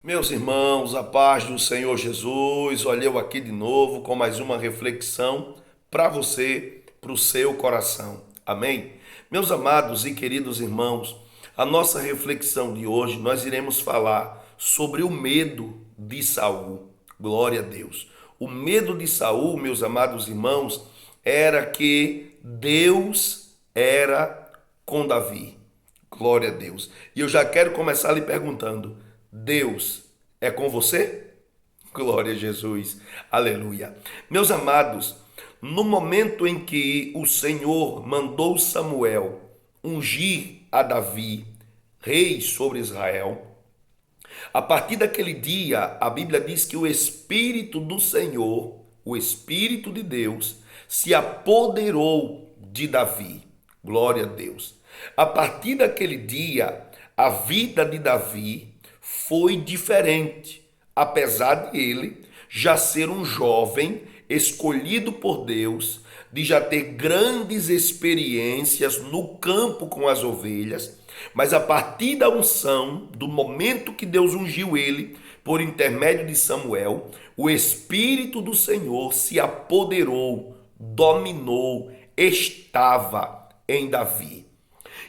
Meus irmãos, a paz do Senhor Jesus, olha eu aqui de novo com mais uma reflexão para você, para o seu coração. Amém? Meus amados e queridos irmãos, a nossa reflexão de hoje nós iremos falar sobre o medo de Saul. Glória a Deus. O medo de Saul, meus amados irmãos, era que Deus era com Davi. Glória a Deus. E eu já quero começar lhe perguntando: Deus é com você? Glória a Jesus. Aleluia. Meus amados, no momento em que o Senhor mandou Samuel ungir a Davi, rei sobre Israel, a partir daquele dia, a Bíblia diz que o Espírito do Senhor, o Espírito de Deus, se apoderou de Davi. Glória a Deus. A partir daquele dia, a vida de Davi foi diferente, apesar de ele já ser um jovem escolhido por Deus, de já ter grandes experiências no campo com as ovelhas, mas a partir da unção, do momento que Deus ungiu ele, por intermédio de Samuel, o Espírito do Senhor se apoderou, dominou, estava em Davi.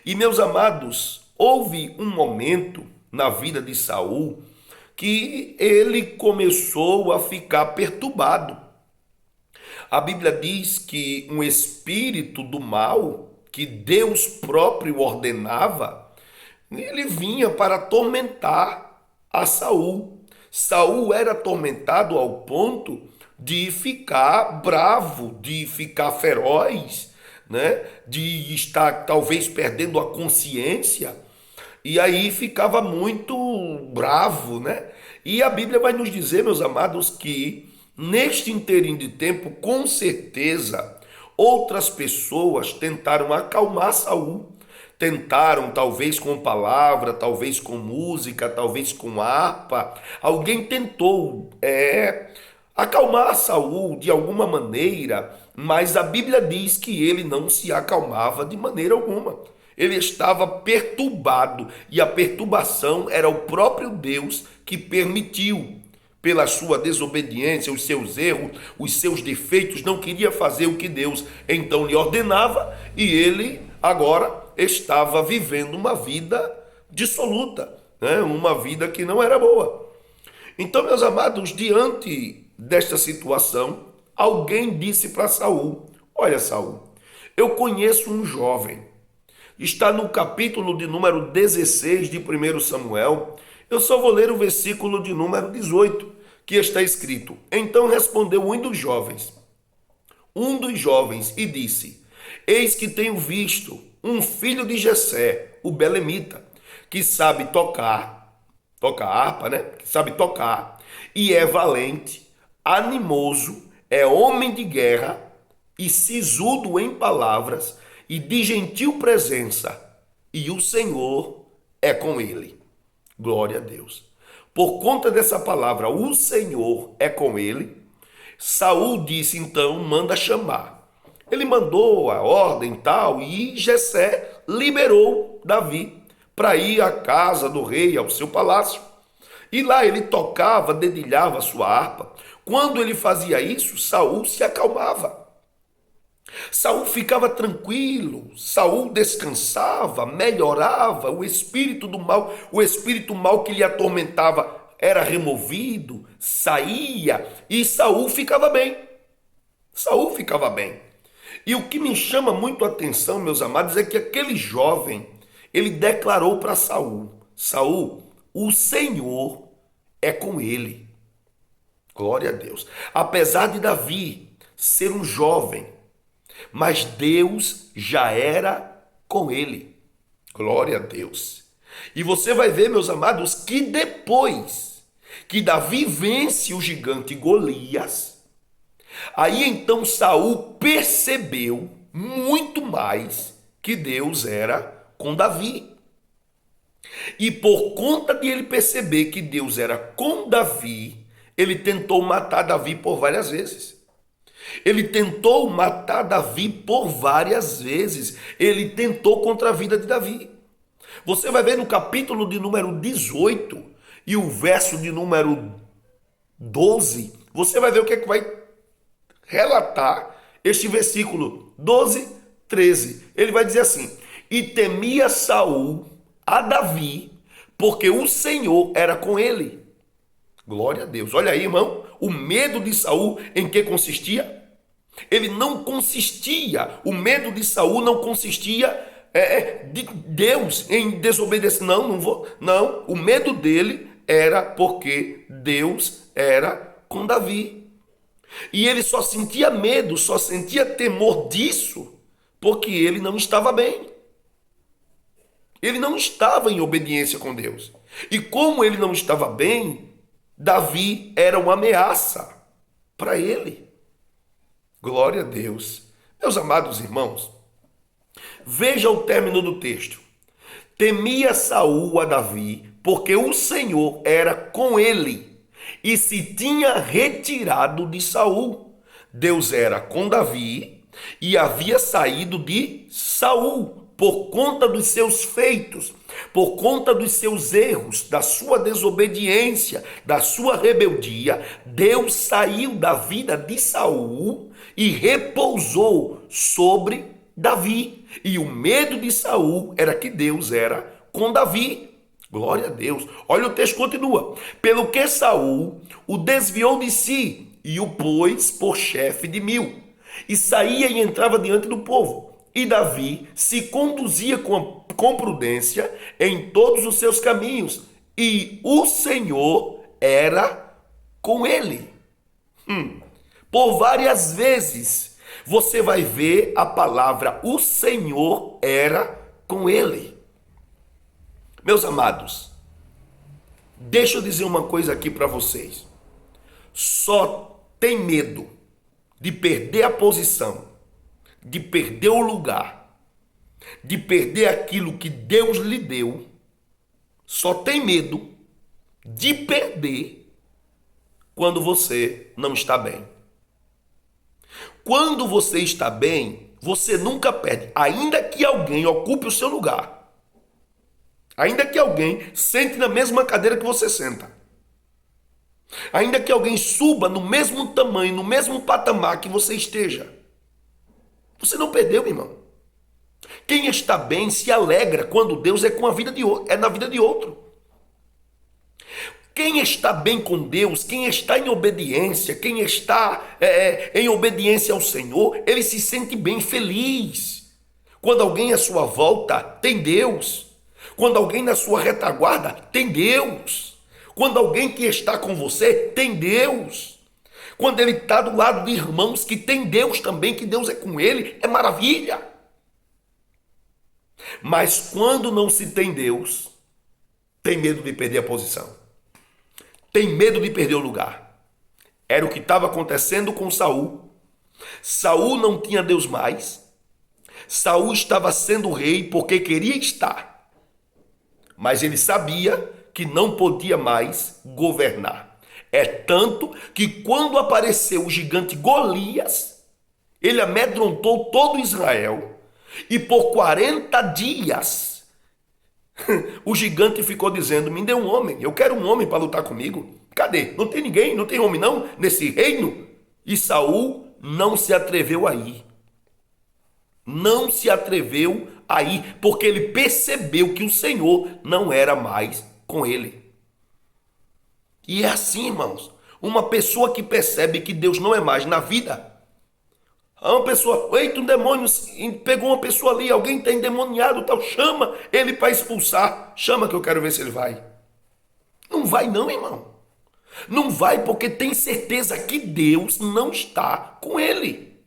E meus amados, houve um momento na vida de Saul que ele começou a ficar perturbado. A Bíblia diz que um espírito do mal, que Deus próprio ordenava, ele vinha para atormentar a Saul. Saul era atormentado ao ponto de ficar bravo, de ficar feroz, né? De estar talvez perdendo a consciência. E aí ficava muito bravo, né? E a Bíblia vai nos dizer, meus amados, que neste inteirinho de tempo, com certeza, outras pessoas tentaram acalmar Saul. Tentaram, talvez com palavra, talvez com música, talvez com harpa. Alguém tentou acalmar Saul de alguma maneira, mas a Bíblia diz que ele não se acalmava de maneira alguma. Ele estava perturbado e a perturbação era o próprio Deus que permitiu. Pela sua desobediência, os seus erros, os seus defeitos, não queria fazer o que Deus então lhe ordenava e ele agora estava vivendo uma vida dissoluta, né? Uma vida que não era boa. Então, meus amados, diante desta situação, alguém disse para Saul: olha, Saul, eu conheço um jovem. Está no capítulo de número 16 de 1 Samuel. Eu só vou ler o versículo de número 18, que está escrito: então respondeu um dos jovens, e disse: eis que tenho visto um filho de Jessé, o belemita, que sabe tocar harpa, né? Que sabe tocar, e é valente, animoso, é homem de guerra e sisudo em palavras e de gentil presença, e o Senhor é com ele. Glória a Deus. Por conta dessa palavra, o Senhor é com ele, Saul disse então: manda chamar. Ele mandou a ordem tal, e Jessé liberou Davi para ir à casa do rei, ao seu palácio. E lá ele tocava, dedilhava a sua harpa. Quando ele fazia isso, Saul se acalmava. Saul ficava tranquilo, Saul descansava, melhorava, o espírito do mal, o espírito mal que lhe atormentava era removido, saía e Saul ficava bem. Saul ficava bem. E o que me chama muito a atenção, meus amados, é que aquele jovem, ele declarou para Saul: Saul, o Senhor é com ele. Glória a Deus. Apesar de Davi ser um jovem, mas Deus já era com ele. Glória a Deus. E você vai ver, meus amados, que depois que Davi vence o gigante Golias, aí então Saul percebeu muito mais que Deus era com Davi. E por conta de ele perceber que Deus era com Davi, ele tentou matar Davi por várias vezes. Ele tentou matar Davi por várias vezes. Ele tentou contra a vida de Davi. Você vai ver no capítulo de número 18 e o verso de número 12, você vai ver o que é que vai relatar este versículo 12, 13. Ele vai dizer assim: e temia Saul a Davi, porque o Senhor era com ele. Glória a Deus. Olha aí, irmão, o medo de Saul em que consistia? Ele não consistia, o medo de Saul não consistia de Deus em desobedecer. Não, não vou. Não, o medo dele era porque Deus era com Davi. E ele só sentia medo, só sentia temor disso, porque ele não estava bem. Ele não estava em obediência com Deus. E como ele não estava bem, Davi era uma ameaça para ele. Glória a Deus. Meus amados irmãos, veja o término do texto. Temia Saul a Davi, porque o Senhor era com ele e se tinha retirado de Saul. Deus era com Davi e havia saído de Saul por conta dos seus feitos, por conta dos seus erros, da sua desobediência, da sua rebeldia. Deus saiu da vida de Saul e repousou sobre Davi. E o medo de Saul era que Deus era com Davi. Glória a Deus. Olha, o texto continua. Pelo que Saul o desviou de si e o pôs por chefe de 1000. E saía e entrava diante do povo. E Davi se conduzia com prudência em todos os seus caminhos. E o Senhor era com ele. Por várias vezes você vai ver a palavra o Senhor era com ele. Meus amados, deixa eu dizer uma coisa aqui para vocês. Só tem medo de perder a posição, de perder o lugar, de perder aquilo que Deus lhe deu. Só tem medo de perder quando você não está bem. Quando você está bem, você nunca perde, ainda que alguém ocupe o seu lugar. Ainda que alguém sente na mesma cadeira que você senta. Ainda que alguém suba no mesmo tamanho, no mesmo patamar que você esteja. Você não perdeu, irmão. Quem está bem se alegra quando Deus é com a vida de outro, é na vida de outro. Quem está bem com Deus, quem está em obediência, quem está em obediência ao Senhor, ele se sente bem, feliz. Quando alguém à sua volta tem Deus. Quando alguém na sua retaguarda tem Deus. Quando alguém que está com você tem Deus. Quando ele está do lado de irmãos que tem Deus também, que Deus é com ele, é maravilha. Mas quando não se tem Deus, tem medo de perder a posição. Tem medo de perder o lugar. Era o que estava acontecendo com Saul. Saul não tinha Deus mais. Saul estava sendo rei porque queria estar. Mas ele sabia que não podia mais governar. É tanto que quando apareceu o gigante Golias, ele amedrontou todo Israel. E por 40 dias, o gigante ficou dizendo: me dê um homem, eu quero um homem para lutar comigo. Cadê? Não tem ninguém, não tem homem não nesse reino? E Saul não se atreveu a ir. Não se atreveu a ir, porque ele percebeu que o Senhor não era mais com ele. E é assim, irmãos, uma pessoa que percebe que Deus não é mais na vida. Uma pessoa, eita, um demônio pegou uma pessoa ali, alguém está endemoniado, tal, chama ele para expulsar. Chama que eu quero ver se ele vai. Não vai não, irmão. Não vai porque tem certeza que Deus não está com ele.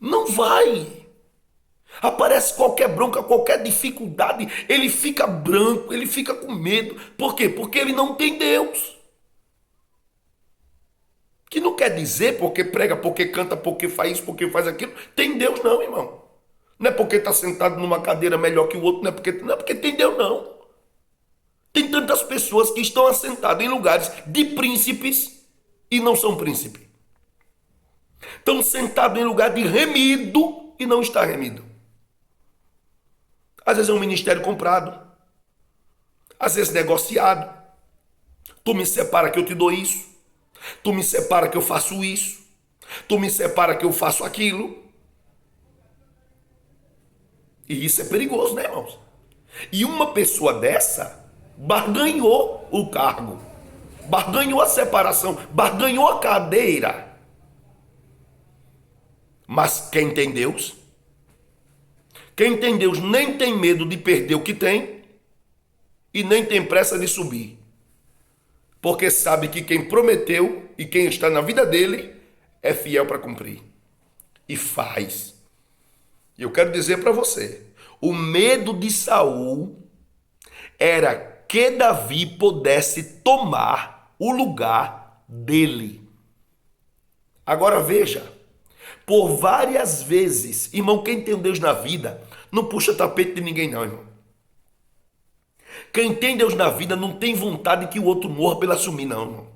Não vai. Aparece qualquer bronca, qualquer dificuldade, ele fica branco, ele fica com medo. Por quê? Porque ele não tem Deus. Que não quer dizer porque prega, porque canta, porque faz isso, porque faz aquilo. Tem Deus não, irmão. Não é porque está sentado numa cadeira melhor que o outro, não é porque tem Deus não. Tem tantas pessoas que estão assentadas em lugares de príncipes e não são príncipes. Estão sentados em lugar de remido e não está remido. Às vezes é um ministério comprado. às vezes negociado. Tu me separa que eu te dou isso. Tu me separa que eu faço isso. Tu me separa que eu faço aquilo. E isso é perigoso, né, irmãos? E uma pessoa dessa barganhou o cargo, barganhou a separação, barganhou a cadeira. Mas quem tem Deus? Quem tem Deus nem tem medo de perder o que tem e nem tem pressa de subir. Porque sabe que quem prometeu e quem está na vida dele é fiel para cumprir. E faz. E eu quero dizer para você, o medo de Saul era que Davi pudesse tomar o lugar dele. Agora veja, por várias vezes, irmão, quem tem um Deus na vida não puxa tapete de ninguém não, irmão. Quem tem Deus na vida não tem vontade que o outro morra pelo assumir, não, irmão.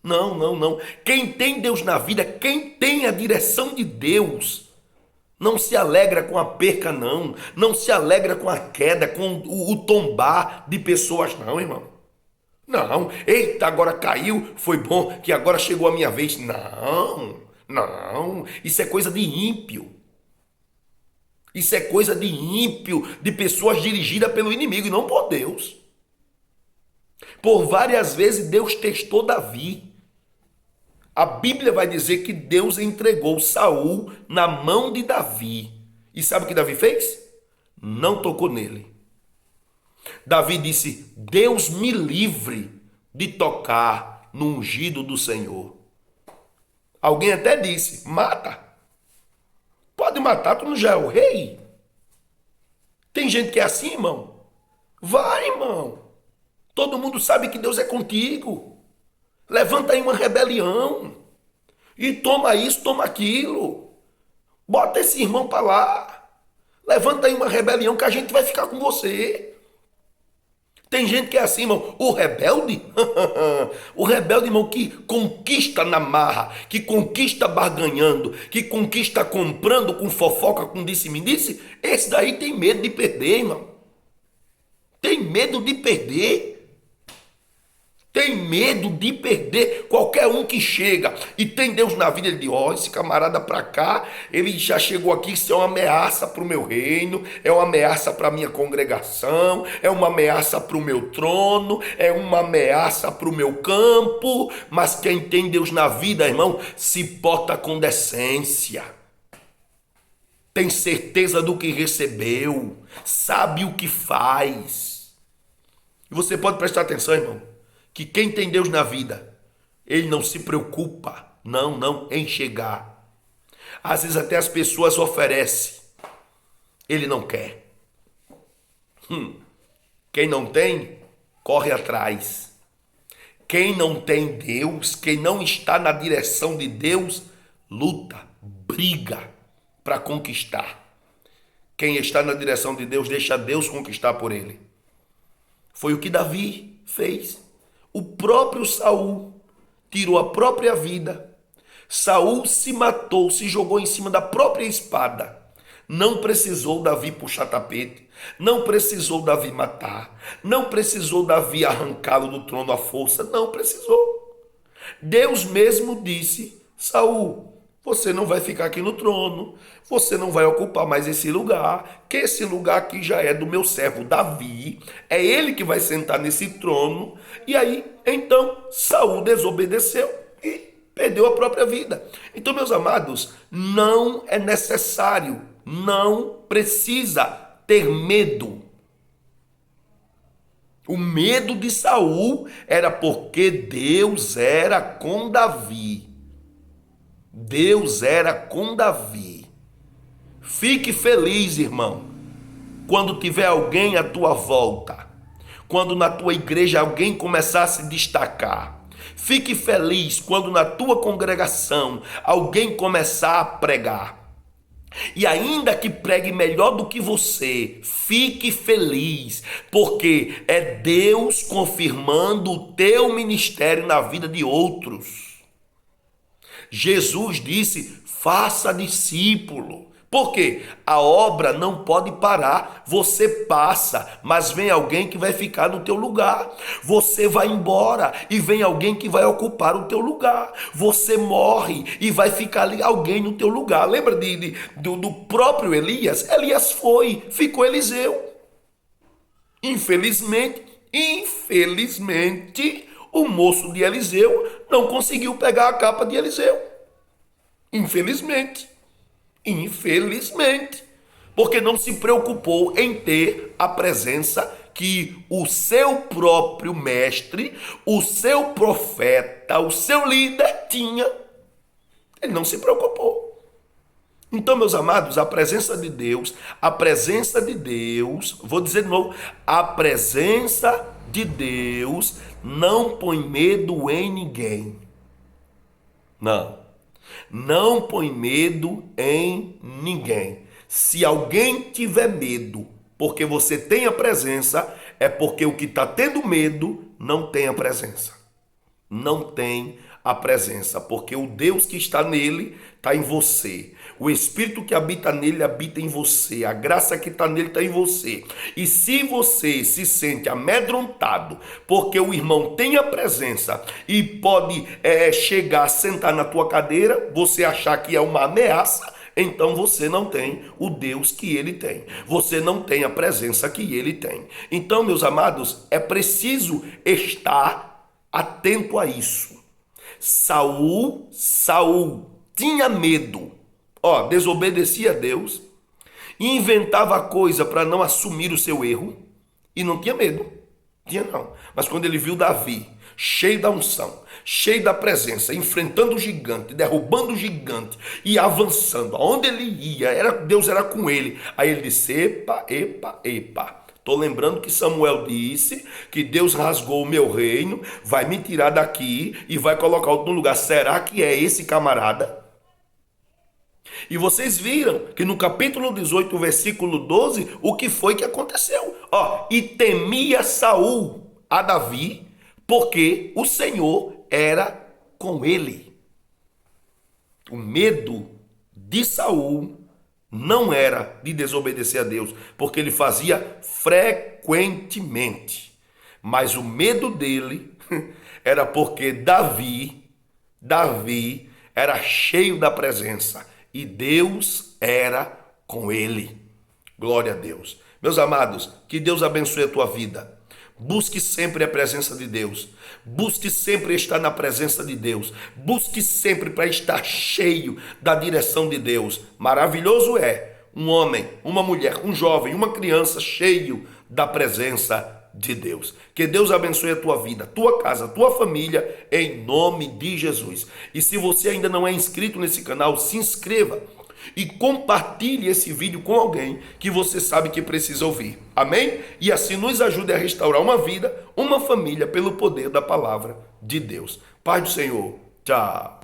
Não, não, não. Quem tem Deus na vida, quem tem a direção de Deus, não se alegra com a perca, não. Não se alegra com a queda, com o tombar de pessoas, não, irmão. Não. Eita, agora caiu, foi bom que agora chegou a minha vez. Não, não. Isso é coisa de ímpio. Isso é coisa de ímpio, de pessoas dirigidas pelo inimigo e não por Deus. Por várias vezes Deus testou Davi. A Bíblia vai dizer que Deus entregou Saul na mão de Davi. E sabe o que Davi fez? Não tocou nele. Davi disse: Deus me livre de tocar no ungido do Senhor. Alguém até disse: mata. Pode matar, tu não já é o rei? Tem gente que é assim, irmão. Vai, irmão. Todo mundo sabe que Deus é contigo. Levanta aí uma rebelião. E toma isso, toma aquilo. Bota esse irmão para lá. Levanta aí uma rebelião que a gente vai ficar com você. Tem gente que é assim, irmão. O rebelde? O rebelde, irmão, que conquista na marra, que conquista barganhando, que conquista comprando com fofoca, com disse-me-disse. Esse daí tem medo de perder, irmão. Tem medo de perder. Tem medo de perder. Qualquer um que chega e tem Deus na vida, ele diz: ó, esse camarada pra cá, ele já chegou aqui, isso é uma ameaça para o meu reino, é uma ameaça para a minha congregação, é uma ameaça para o meu trono, é uma ameaça para o meu campo. Mas quem tem Deus na vida, irmão, se porta com decência. Tem certeza do que recebeu, sabe o que faz. E você pode prestar atenção, irmão, que quem tem Deus na vida, ele não se preocupa, não, em chegar. Às vezes até as pessoas oferecem, ele não quer. Quem não tem, corre atrás. Quem não tem Deus, quem não está na direção de Deus, luta, briga para conquistar. Quem está na direção de Deus, deixa Deus conquistar por ele. Foi o que Davi fez. O próprio Saul tirou a própria vida. Saul se matou, se jogou em cima da própria espada. Não precisou Davi puxar tapete. Não precisou Davi matar. Não precisou Davi arrancá-lo do trono à força. Não precisou. Deus mesmo disse: Saul, você não vai ficar aqui no trono. Você não vai ocupar mais esse lugar. Que esse lugar aqui já é do meu servo Davi. É ele que vai sentar nesse trono. E aí, então, Saul desobedeceu e perdeu a própria vida. Então, meus amados, não é necessário, não precisa ter medo. O medo de Saul era porque Deus era com Davi. Deus era com Davi. Fique feliz, irmão, quando tiver alguém à tua volta, quando na tua igreja alguém começar a se destacar. Fique feliz quando na tua congregação alguém começar a pregar. E ainda que pregue melhor do que você, fique feliz, porque é Deus confirmando o teu ministério na vida de outros. Jesus disse: faça discípulo. Porque a obra não pode parar. Você passa, mas vem alguém que vai ficar no teu lugar. Você vai embora e vem alguém que vai ocupar o teu lugar. Você morre e vai ficar ali alguém no teu lugar. Lembra do próprio Elias? Elias ficou Eliseu. Infelizmente, o moço de Eliseu não conseguiu pegar a capa de Eliseu. Infelizmente, porque não se preocupou em ter a presença que o seu próprio mestre, o seu profeta, o seu líder tinha. Ele não se preocupou. Então, meus amados, a presença de Deus, vou dizer de novo, a presença de Deus não põe medo em ninguém. Não põe medo em ninguém. Se alguém tiver medo porque você tem a presença, é porque o que está tendo medo não tem a presença. Não tem a presença, porque o Deus que está nele está em você. O Espírito que habita nele habita em você. A graça que está nele está em você. E se você se sente amedrontado porque o irmão tem a presença e pode chegar a sentar na tua cadeira, você achar que é uma ameaça, então você não tem o Deus que ele tem. Você não tem a presença que ele tem. Então, meus amados, é preciso estar atento a isso. Saul tinha medo. Desobedecia a Deus, inventava coisa para não assumir o seu erro e não tinha medo. Mas quando ele viu Davi, cheio da unção, cheio da presença, enfrentando o gigante, derrubando o gigante e avançando, aonde ele ia, Deus era com ele. Aí ele disse: epa. Estou lembrando que Samuel disse que Deus rasgou o meu reino, vai me tirar daqui e vai colocar outro no lugar. Será que é esse camarada? E vocês viram que no capítulo 18, versículo 12, o que foi que aconteceu? E temia Saul a Davi, porque o Senhor era com ele. O medo de Saul não era de desobedecer a Deus, porque ele fazia frequentemente. Mas o medo dele era porque Davi era cheio da presença e Deus era com ele. Glória a Deus. Meus amados, que Deus abençoe a tua vida. Busque sempre a presença de Deus. Busque sempre estar na presença de Deus. Busque sempre para estar cheio da direção de Deus. Maravilhoso é um homem, uma mulher, um jovem, uma criança cheio da presença de Deus. Que Deus abençoe a tua vida, tua casa, tua família, em nome de Jesus. E se você ainda não é inscrito nesse canal, se inscreva e compartilhe esse vídeo com alguém que você sabe que precisa ouvir. Amém? E assim nos ajude a restaurar uma vida, uma família, pelo poder da palavra de Deus. Paz do Senhor. Tchau.